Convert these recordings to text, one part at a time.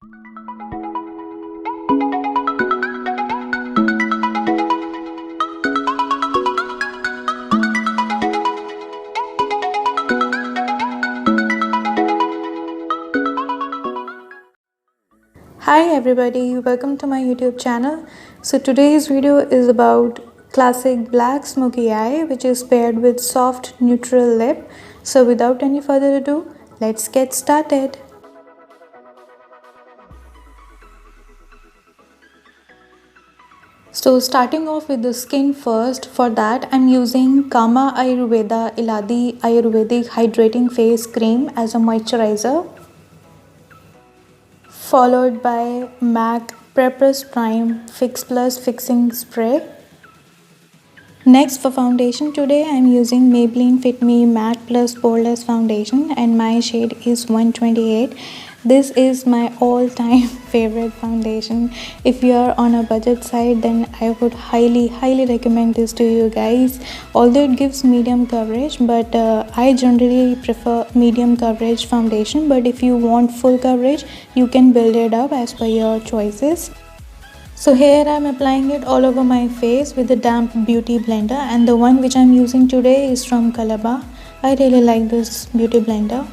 Hi everybody, welcome to my YouTube channel. So today's video is about classic black smoky eye, which is paired with soft neutral lip. So without any further ado, let's get started. So starting off with the skin first, for that I'm using Ayurveda Eladi Ayurvedic Hydrating Face Cream as a moisturizer, followed by MAC prep+prime Fix Plus Fixing Spray. Next, for foundation, today I am using Maybelline Fit Me Matte Plus Poreless Foundation and my shade is 128. This is my all-time favorite foundation. If you are on a budget side, then I would highly recommend this to you guys. Although it gives medium coverage, but I generally prefer medium coverage foundation. But if you want full coverage, you can build it up as per your choices. So here I am applying it all over my face with the damp beauty blender, and the one which I am using today is from Colorbar. I really like this beauty blender.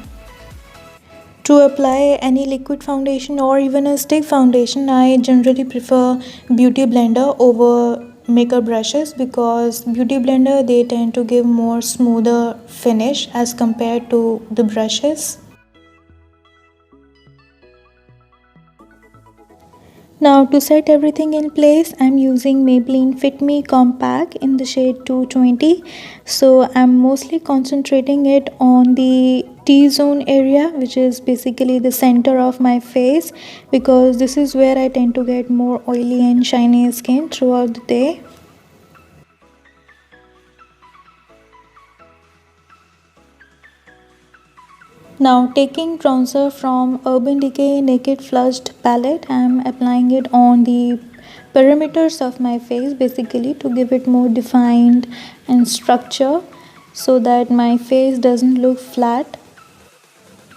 To apply any liquid foundation or even a stick foundation, I generally prefer beauty blender over makeup brushes, because beauty blender, they tend to give more smoother finish as compared to the brushes. Now to set everything in place, I'm using Maybelline Fit Me Compact in the shade 220. So I'm mostly concentrating it on the T-zone area, which is basically the center of my face, because this is where I tend to get more oily and shiny skin throughout the day. Now taking bronzer from Urban Decay Naked Flushed palette, I am applying it on the perimeters of my face, basically to give it more defined and structure so that my face doesn't look flat.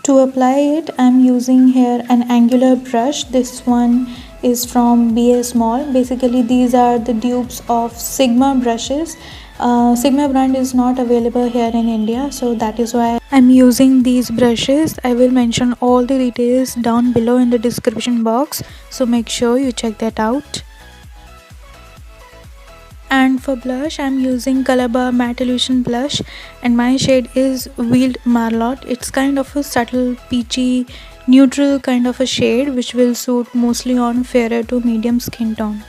To apply it, I am using here an angular brush. This one is from BS Mall. Basically these are the dupes of Sigma brushes. Sigma brand is not available here in India, so that is why I'm using these brushes. I will mention all the details down below in the description box, so make sure you check that out. And for blush, I'm using Colorbar Matte Illusion blush and my shade is Veiled Marlot. It's kind of a subtle peachy neutral kind of a shade, which will suit mostly on fairer to medium skin tone.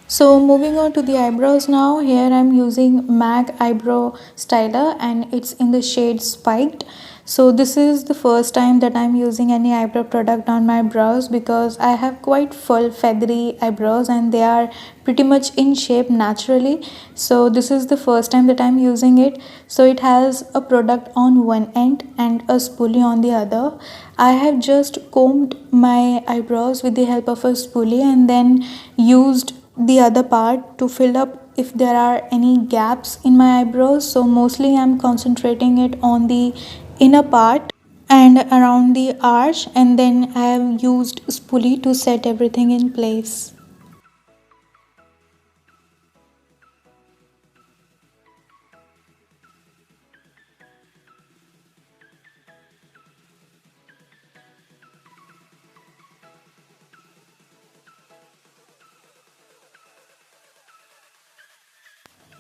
So moving on to the eyebrows now. Here I'm using MAC eyebrow styler and it's in the shade Spiked. So this is the first time that I'm using any eyebrow product on my brows, because I have quite full feathery eyebrows and they are pretty much in shape naturally. So this is the first time that I'm using it. So it has a product on one end and a spoolie on the other. I have just combed my eyebrows with the help of a spoolie and then used the other part to fill up if there are any gaps in my eyebrows. So mostly I'm concentrating it on the inner part and around the arch, and then I have used spoolie to set everything in place.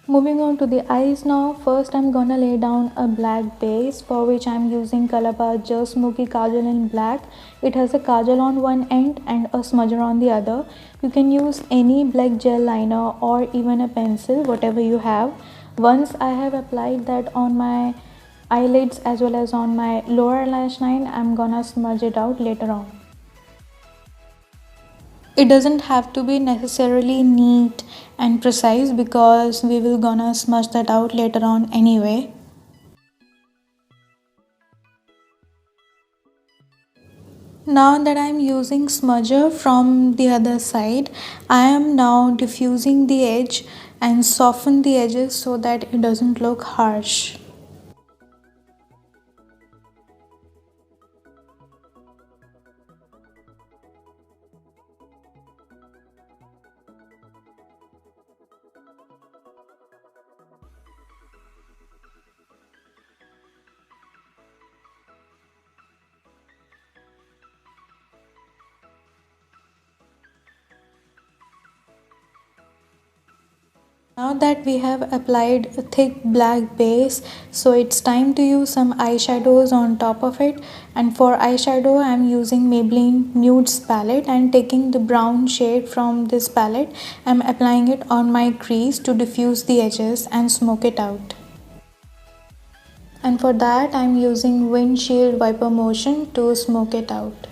Moving on to the eyes now. First I'm gonna lay down a black base, for which I'm using Colorbar Just Smoky Kajal in black. It has a kajal on one end and a smudger on the other. You can use any black gel liner or even a pencil, whatever you have. Once I have applied that on my eyelids as well as on my lower lash line, I'm gonna smudge it out later on. It doesn't have to be necessarily neat and precise, because we will gonna smudge that out later on anyway. Now that I'm using smudger from the other side, I am now diffusing the edge and soften the edges so that it doesn't look harsh. Now that we have applied a thick black base, so it's time to use some eyeshadows on top of it. And for eyeshadow, I'm using Maybelline Nudes palette and taking the brown shade from this palette. I'm applying it on my crease to diffuse the edges and smoke it out. And for that, I'm using windshield wiper motion to smoke it out.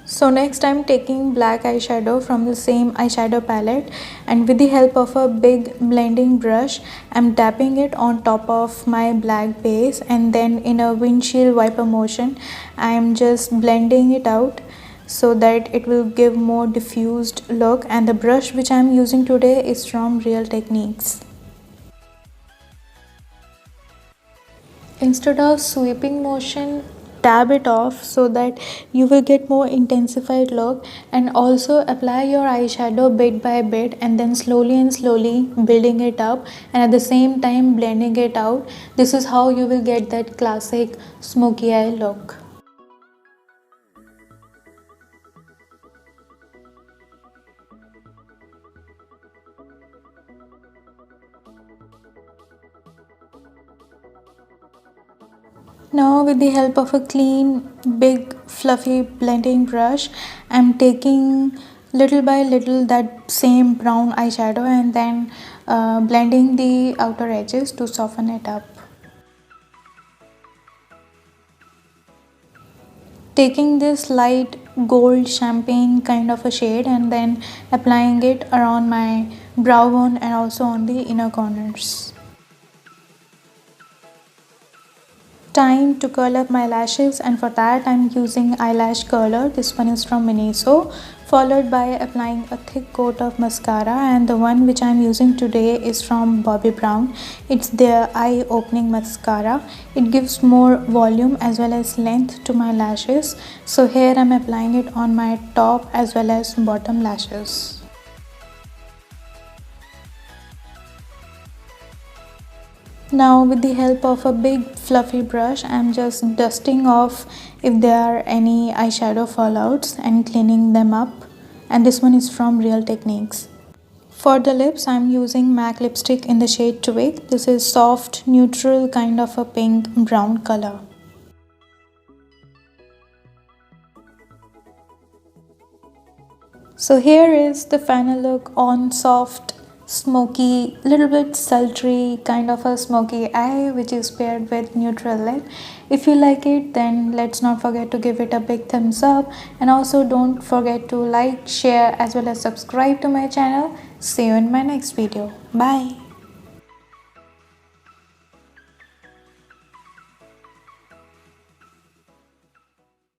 So next I'm taking black eyeshadow from the same eyeshadow palette, and with the help of a big blending brush, I'm tapping it on top of my black base, and then in a windshield wiper motion, I'm just blending it out so that it will give more diffused look. And the brush which I'm using today is from Real Techniques. Instead of sweeping motion, dab it off so that you will get more intensified look, and also apply your eyeshadow bit by bit and then slowly and slowly building it up, and at the same time blending it out. This is how you will get that classic smoky eye look. Now with the help of a clean, big, fluffy blending brush, I'm taking little by little that same brown eyeshadow and then blending the outer edges to soften it up. Taking this light gold champagne kind of a shade and then applying it around my brow bone and also on the inner corners. Time to curl up my lashes, and for that I'm using eyelash curler. This one is from Miniso, followed by applying a thick coat of mascara, and the one which I'm using today is from Bobbi Brown. It's their eye opening mascara. It gives more volume as well as length to my lashes. So here I'm applying it on my top as well as bottom lashes. Now with the help of a big fluffy brush, I'm just dusting off if there are any eyeshadow fallouts and cleaning them up, and this one is from Real Techniques. For the lips, I'm using MAC lipstick in the shade Twig. This is soft neutral kind of a pink brown color. So here is the final look on soft, smoky, little bit sultry kind of a smoky eye, which is paired with neutral lip. If you like it, then let's not forget to give it a big thumbs up, and also don't forget to like, share as well as subscribe to my channel. See you in my next video. Bye.